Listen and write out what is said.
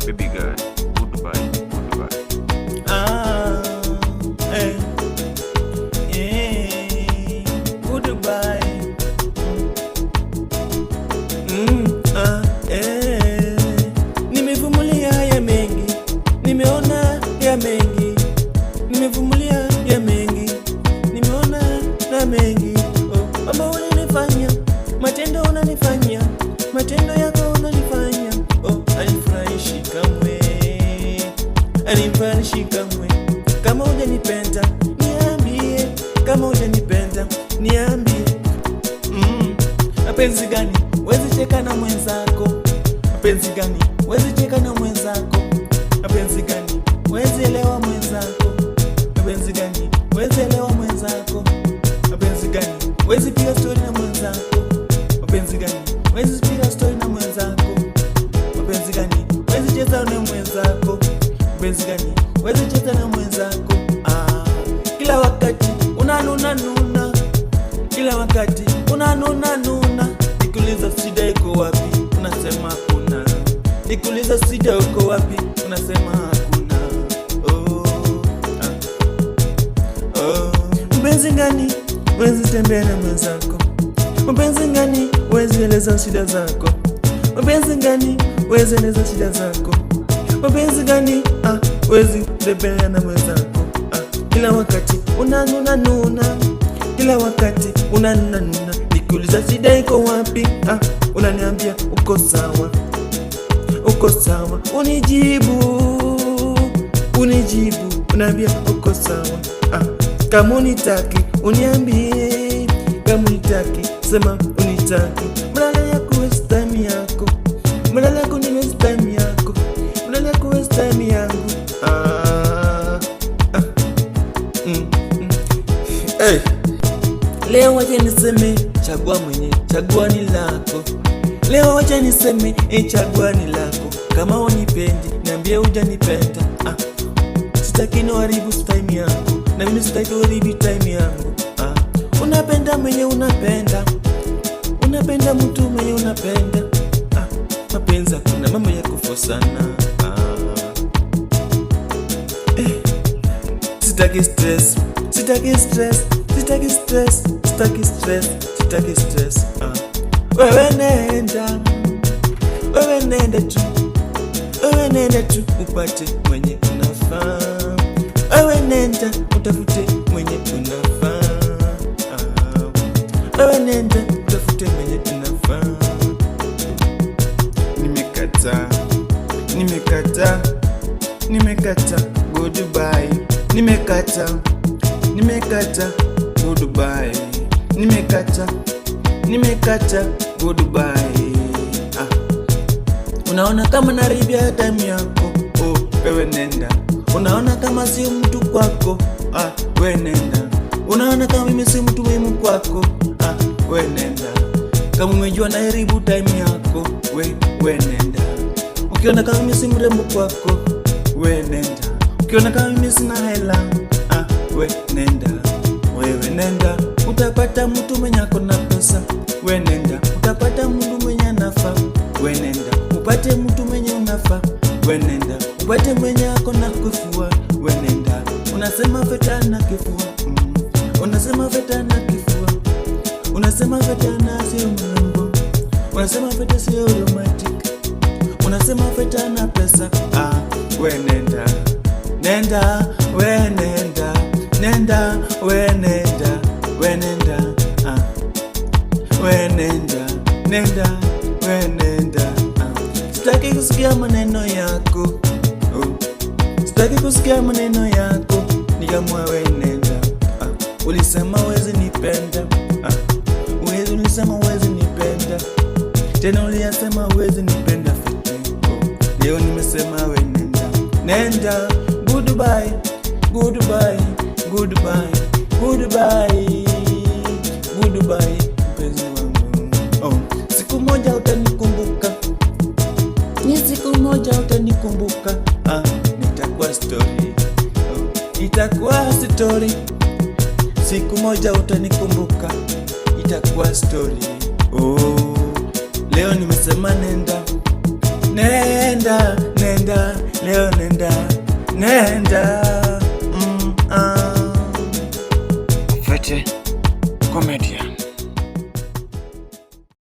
baby girl, goodbye. Goodbye. Nimevumilia ya mengi, nimeona ya mengi, nimevumilia ya mengi, nimeona na mengi. Mama unanifanya, matendo unanifanya, matendo yako unanifanya. Anifurahishi kamwe, anifurahishi kamwe. Kama hujanipenda niambie, kama hujanipenda niambie. Mapenzi gani wezi cheka na mwenzako? Mapenzi gani wezi cheka na mwenzako? Mapenzi gani wezi elewa mwenzako? Mapenzi gani wezi elewa mwenzako? Mapenzi gani wezi piga story na mwenzako? Mapenzi gani wezi piga story na mwenzako? Mapenzi gani wezi cheza na mwenzako? Mapenzi gani wezi cheza na mwenzako? Kila wakati unanuna, kila wakati unanuna. Nikuuliza shida iko wapi, unasema hakuna. Nikuuliza shida uko wapi, unasema hakuna. Mpenzi gani wezi tembea na mwenzako? Mpenzi gani wezi eleza shida zako? Mpenzi gani wezi eleza shida zako? Mpenzi gani wezi tembea na mwenzako? Kila wakati unanuna, kila wakati unanuna. Nikuuliza shida iko wapi, unaniambia uko sawa, uko sawa. Unijibu, unaambia uko sawa. Kama unitaki uniambie, kama unitaki sema unitaki. Mlala yako waste time yako, mlala yako ni waste time yako, mlala yako waste time yangu. Leo wacha niseme chagua mwenye, chagua ni lako. Leo wacha niseme chagua ni lako. Kama unipendi niambie hujanipenda. Sitaki no haribu time yangu, na mimi sitaki haribu time yangu. Unapenda mwenye unapenda, unapenda mtu mwenye unapenda. Mapenzi kuna mambo ya kufosana. Sitaki stress, sitaki stress, sitaki stress, sitaki stress, sitaki stress. Wewe nenda, wewe nenda tu, wewe nenda tu upate mwenye unafaa. Wewe nenda utafute mwenye unafaa. Wewe nenda utafute mwenye unafaa. Nimekata, nimekata, nimekata, goodbye. Nimekata, nimekata, goodbye. Nimekata, nimekata, goodbye. Unaona kama naribia time yako, wewe nenda. Unaona kama si mtu kwako, wewe nenda. Unaona kama mimi si mtu muhimu kwako, wewe nenda. Kama umejua naharibu time yako, wewe nenda. Ukiona kama mimi si mrembo kwako, wewe nenda. Ukiona kama mimi sina hela, wewe nenda. Wewe nenda, utapata mtu mwenye ako na pesa. Wewe nenda, utapata mtu mwenye anafaa. Wewe nenda, upate mtu mwenye unafaa. Wewe nenda, upate mwenye ako na kifua. Wewe nenda, unasema feta na kifua. Unasema feta na kifua. Unasema feta na sio mrembo. Unasema feta sio romantic. Unasema feta na pesa. Wewe nenda. Nenda, we nenda, nenda, we nenda, we nenda, we nenda, nenda, we nenda. Sitaki kusikia maneno yako, sitaki kusikia maneno yako. Nikamua we nenda. Ulisema wezi nipenda, ulisema wezi nipenda. Tena uliyasema wezi nipenda fiti. Leo nimesema we nenda, nenda. Goodbye, goodbye, goodbye, goodbye, goodbye, mpenzi wangu. Siku moja utanikumbuka, ni siku moja utanikumbuka. Nitakuwa story, itakuwa story. Siku moja utanikumbuka, itakuwa story. Leo nimesema nenda, nenda, nenda. nenda, leo nenda, nenda. Fete Comedian.